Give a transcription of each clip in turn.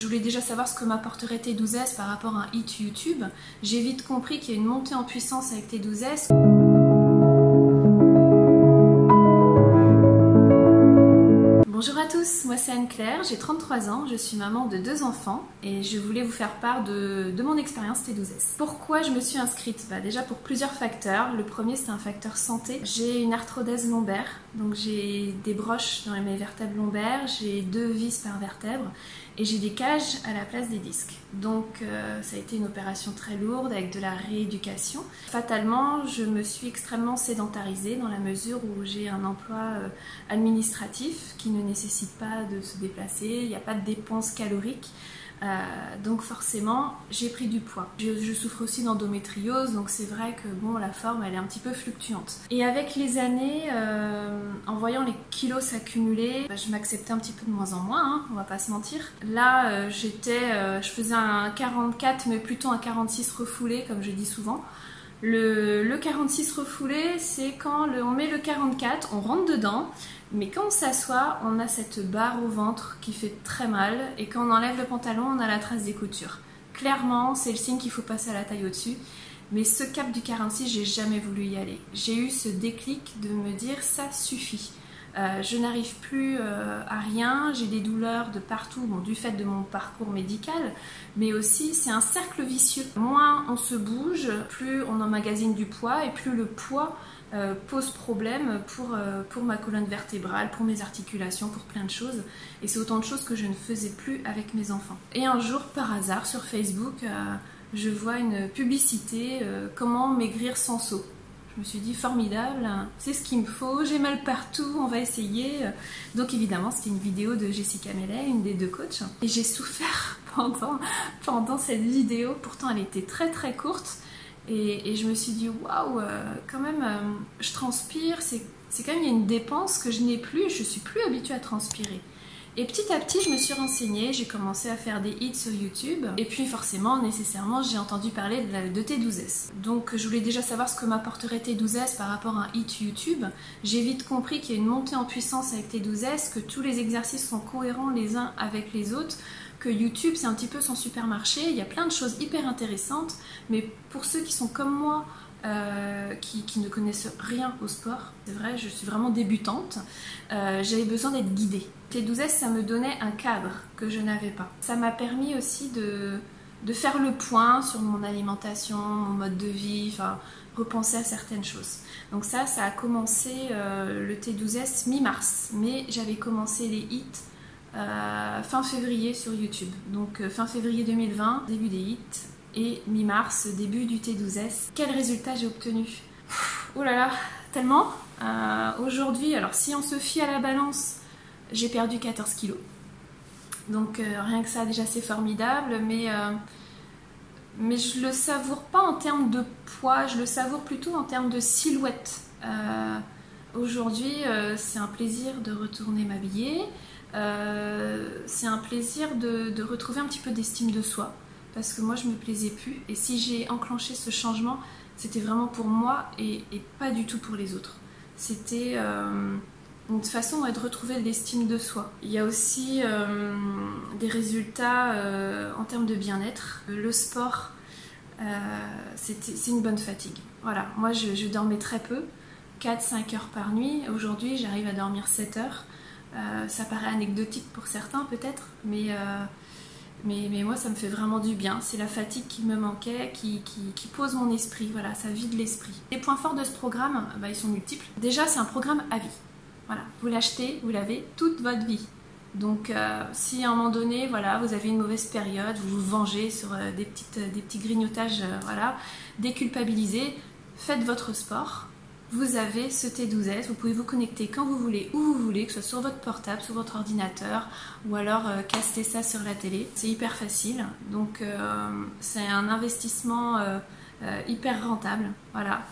Je voulais déjà savoir ce que m'apporterait T12S par rapport à un hit YouTube. J'ai vite compris qu'il y a une montée en puissance avec T12S. Bonjour à tous, moi c'est Anne-Claire, j'ai 33 ans, je suis maman de 2 enfants et je voulais vous faire part de mon expérience T12S. Pourquoi je me suis inscrite? Déjà pour plusieurs facteurs. Le premier, c'est un facteur santé. J'ai une arthrodèse lombaire, donc j'ai des broches dans mes vertèbres lombaires, j'ai 2 vis par vertèbre et j'ai des cages à la place des disques. Donc ça a été une opération très lourde avec de la rééducation. Fatalement, je me suis extrêmement sédentarisée dans la mesure où j'ai un emploi administratif qui ne nécessite pas de se déplacer, il n'y a pas de dépenses caloriques. Donc forcément j'ai pris du poids. Je souffre aussi d'endométriose, donc c'est vrai que bon, la forme elle est un petit peu fluctuante. Et avec les années, en voyant les kilos s'accumuler, je m'acceptais un petit peu de moins en moins, hein, on va pas se mentir. Là je faisais un 44 mais plutôt un 46 refoulé comme je dis souvent. Le 46 refoulé, c'est quand on met le 44, on rentre dedans, mais quand on s'assoit, on a cette barre au ventre qui fait très mal, et quand on enlève le pantalon, on a la trace des coutures. Clairement, c'est le signe qu'il faut passer à la taille au-dessus, mais ce cap du 46, j'ai jamais voulu y aller. J'ai eu ce déclic de me dire, ça suffit. Je n'arrive plus à rien, j'ai des douleurs de partout, bon, du fait de mon parcours médical, mais aussi c'est un cercle vicieux. Moins on se bouge, plus on emmagasine du poids et plus le poids pose problème pour ma colonne vertébrale, pour mes articulations, pour plein de choses. Et c'est autant de choses que je ne faisais plus avec mes enfants. Et un jour, par hasard, sur Facebook, je vois une publicité comment maigrir sans seau. Je me suis dit formidable, c'est ce qu'il me faut, j'ai mal partout, on va essayer. Donc évidemment c'était une vidéo de Jessica Mellet, une des 2 coachs. Et j'ai souffert pendant cette vidéo, pourtant elle était très très courte. Et je me suis dit waouh, quand même je transpire, c'est quand même il y a une dépense que je n'ai plus, je suis plus habituée à transpirer. Et petit à petit, je me suis renseignée, j'ai commencé à faire des hits sur YouTube. Et puis forcément, nécessairement, j'ai entendu parler de T12S. Donc je voulais déjà savoir ce que m'apporterait T12S par rapport à un hit YouTube. J'ai vite compris qu'il y a une montée en puissance avec T12S, que tous les exercices sont cohérents les uns avec les autres, que YouTube c'est un petit peu son supermarché, il y a plein de choses hyper intéressantes. Mais pour ceux qui sont comme moi, qui ne connaissent rien au sport, c'est vrai, je suis vraiment débutante, j'avais besoin d'être guidée. T12S, ça me donnait un cadre que je n'avais pas. Ça m'a permis aussi de faire le point sur mon alimentation, mon mode de vie, enfin, repenser à certaines choses. Donc ça a commencé le T12S mi-mars, mais j'avais commencé les hits fin février sur YouTube. Donc fin février 2020, début des hits, et mi-mars, début du T12S. Quel résultat j'ai obtenu? Oh là là, tellement. Aujourd'hui, alors si on se fie à la balance, j'ai perdu 14 kilos. Donc rien que ça déjà c'est formidable, mais je le savoure pas en termes de poids, je le savoure plutôt en termes de silhouette. Aujourd'hui, c'est un plaisir de retourner m'habiller, c'est un plaisir de retrouver un petit peu d'estime de soi. Parce que moi je me plaisais plus, et si j'ai enclenché ce changement, c'était vraiment pour moi et pas du tout pour les autres. C'était une façon de retrouver de l'estime de soi. Il y a aussi des résultats en termes de bien-être. Le sport, c'est une bonne fatigue. Voilà, moi je dormais très peu, 4-5 heures par nuit. Aujourd'hui j'arrive à dormir 7 heures. Ça paraît anecdotique pour certains peut-être, mais moi ça me fait vraiment du bien. C'est la fatigue qui me manquait, qui pose mon esprit, voilà, ça vide l'esprit. Les points forts de ce programme, ils sont multiples. Déjà c'est un programme à vie. Voilà, vous l'achetez, vous l'avez toute votre vie. Donc si à un moment donné, voilà, vous avez une mauvaise période, vous vous vengez sur des petits grignotages, voilà, déculpabilisez, faites votre sport. Vous avez ce T12S, vous pouvez vous connecter quand vous voulez, où vous voulez, que ce soit sur votre portable, sur votre ordinateur, ou alors caster ça sur la télé. C'est hyper facile, donc c'est un investissement hyper rentable, voilà.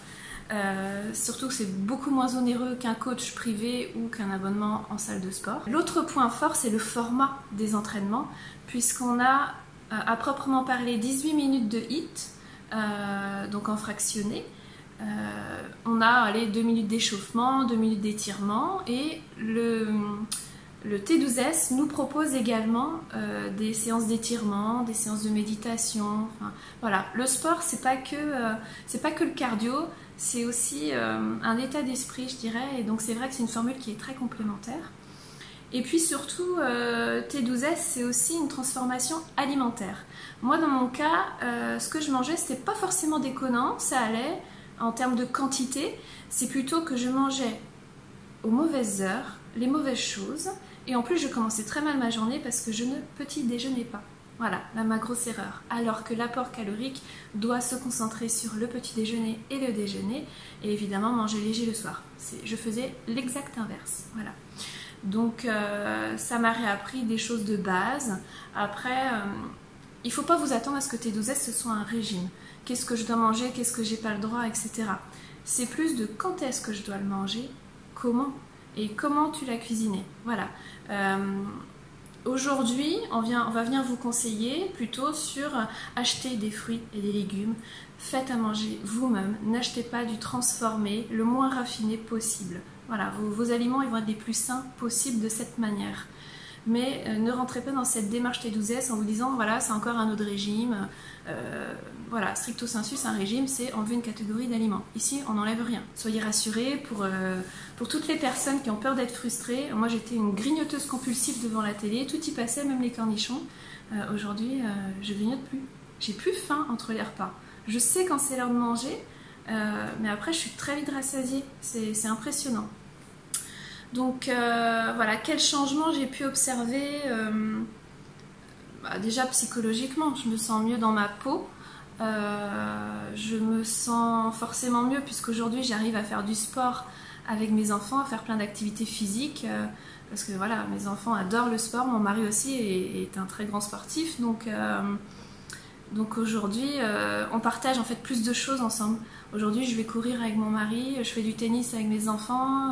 Surtout que c'est beaucoup moins onéreux qu'un coach privé ou qu'un abonnement en salle de sport. L'autre point fort, c'est le format des entraînements, puisqu'on a à proprement parler 18 minutes de hit, donc en fractionné. On a 2 minutes d'échauffement, 2 minutes d'étirement, et Le T12S nous propose également des séances d'étirement, des séances de méditation. Enfin, voilà, le sport, c'est pas que le cardio, c'est aussi un état d'esprit, je dirais. Et donc c'est vrai que c'est une formule qui est très complémentaire. Et puis surtout, T12S, c'est aussi une transformation alimentaire. Moi, dans mon cas, ce que je mangeais, c'était pas forcément déconnant, ça allait en termes de quantité. C'est plutôt que je mangeais aux mauvaises heures, les mauvaises choses. Et en plus, je commençais très mal ma journée parce que je ne petit déjeunais pas. Voilà, ma grosse erreur. Alors que l'apport calorique doit se concentrer sur le petit déjeuner et le déjeuner. Et évidemment, manger léger le soir. Je faisais l'exact inverse. Voilà. Donc ça m'a réappris des choses de base. Après, il ne faut pas vous attendre à ce que T12S ce soit un régime. Qu'est-ce que je dois manger, qu'est-ce que j'ai pas le droit, etc. C'est plus de quand est-ce que je dois le manger, comment et comment tu l'as cuisiné. Voilà. Aujourd'hui, on va venir vous conseiller plutôt sur acheter des fruits et des légumes. Faites à manger vous-même. N'achetez pas du transformé, le moins raffiné possible. Voilà, vos aliments ils vont être les plus sains possibles de cette manière. Mais ne rentrez pas dans cette démarche T12S en vous disant voilà, c'est encore un autre régime. Voilà, stricto sensu, un régime, c'est enlever une catégorie d'aliments. Ici, on n'enlève rien. Soyez rassurés pour toutes les personnes qui ont peur d'être frustrées. Moi, j'étais une grignoteuse compulsive devant la télé, tout y passait, même les cornichons. Aujourd'hui, je grignote plus. J'ai plus faim entre les repas. Je sais quand c'est l'heure de manger, mais après, je suis très vite rassasiée. C'est impressionnant. Donc voilà, quel changement j'ai pu observer déjà psychologiquement, je me sens mieux dans ma peau, je me sens forcément mieux puisqu'aujourd'hui j'arrive à faire du sport avec mes enfants, à faire plein d'activités physiques, parce que voilà, mes enfants adorent le sport, mon mari aussi est un très grand sportif, donc aujourd'hui on partage en fait plus de choses ensemble. Aujourd'hui je vais courir avec mon mari, je fais du tennis avec mes enfants,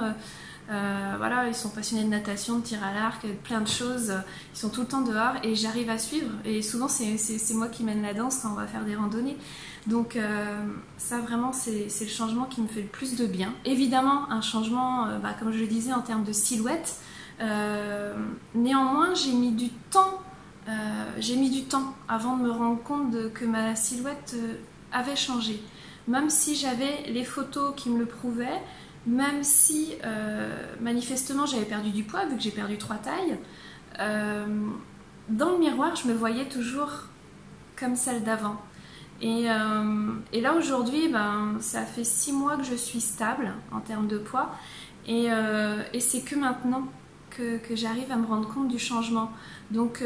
voilà, ils sont passionnés de natation, de tir à l'arc, plein de choses, ils sont tout le temps dehors et j'arrive à suivre et souvent c'est moi qui mène la danse quand on va faire des randonnées, donc ça vraiment c'est le changement qui me fait le plus de bien. Évidemment un changement, comme je le disais, en termes de silhouette, néanmoins j'ai mis du temps avant de me rendre compte que ma silhouette avait changé, même si j'avais les photos qui me le prouvaient. Même si manifestement j'avais perdu du poids vu que j'ai perdu 3 tailles, dans le miroir je me voyais toujours comme celle d'avant. Et là aujourd'hui, ça fait 6 mois que je suis stable en termes de poids et c'est que maintenant que j'arrive à me rendre compte du changement. Donc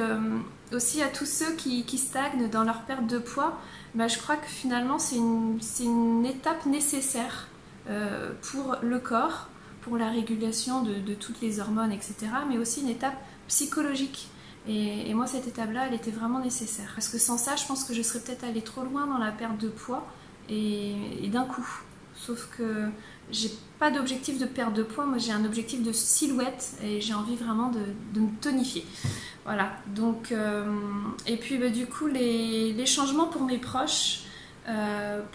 aussi à tous ceux qui stagnent dans leur perte de poids, je crois que finalement c'est une étape nécessaire. Pour le corps, pour la régulation de toutes les hormones, etc. Mais aussi une étape psychologique. Et moi, cette étape-là, elle était vraiment nécessaire. Parce que sans ça, je pense que je serais peut-être allée trop loin dans la perte de poids et d'un coup. Sauf que j'ai pas d'objectif de perte de poids, moi j'ai un objectif de silhouette et j'ai envie vraiment de me tonifier. Voilà, donc... et puis du coup, les changements pour mes proches...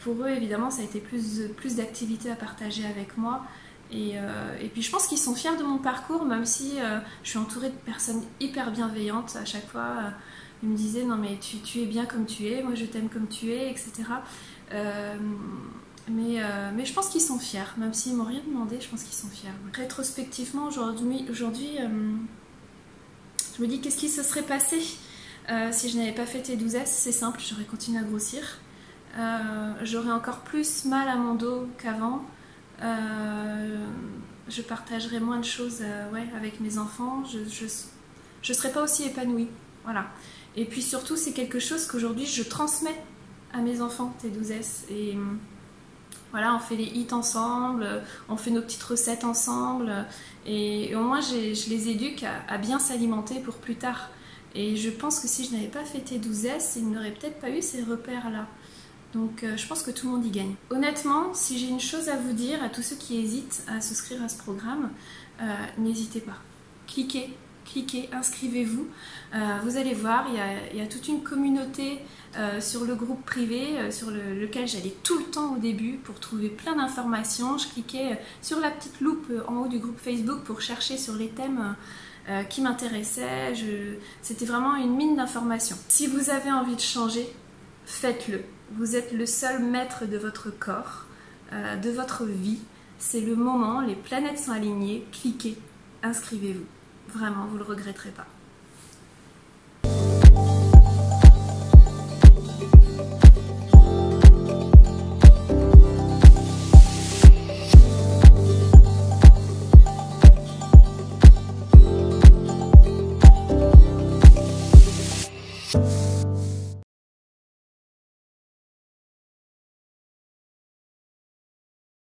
pour eux évidemment ça a été plus d'activités à partager avec moi et puis je pense qu'ils sont fiers de mon parcours, même si je suis entourée de personnes hyper bienveillantes. À chaque fois ils me disaient non mais tu es bien comme tu es, moi je t'aime comme tu es, etc. Mais je pense qu'ils sont fiers, même s'ils m'ont rien demandé, je pense qu'ils sont fiers. Rétrospectivement aujourd'hui je me dis qu'est-ce qui se serait passé si je n'avais pas fait T12S. C'est simple, j'aurais continué à grossir. J'aurais encore plus mal à mon dos qu'avant, je partagerais moins de choses avec mes enfants, je serais pas aussi épanouie, voilà. Et puis surtout c'est quelque chose qu'aujourd'hui je transmets à mes enfants T12S et voilà, on fait les hits ensemble, on fait nos petites recettes ensemble et au moins je les éduque à bien s'alimenter pour plus tard. Et je pense que si je n'avais pas fait T12S, ils n'auraient peut-être pas eu ces repères là. Donc je pense que tout le monde y gagne. Honnêtement, si j'ai une chose à vous dire à tous ceux qui hésitent à souscrire à ce programme, n'hésitez pas. Cliquez, inscrivez-vous. Vous allez voir, il y a toute une communauté sur le groupe privé sur lequel j'allais tout le temps au début pour trouver plein d'informations. Je cliquais sur la petite loupe en haut du groupe Facebook pour chercher sur les thèmes qui m'intéressait. C'était vraiment une mine d'informations. Si vous avez envie de changer, faites-le. Vous êtes le seul maître de votre corps, de votre vie. C'est le moment, les planètes sont alignées, cliquez, inscrivez-vous. Vraiment, vous ne le regretterez pas.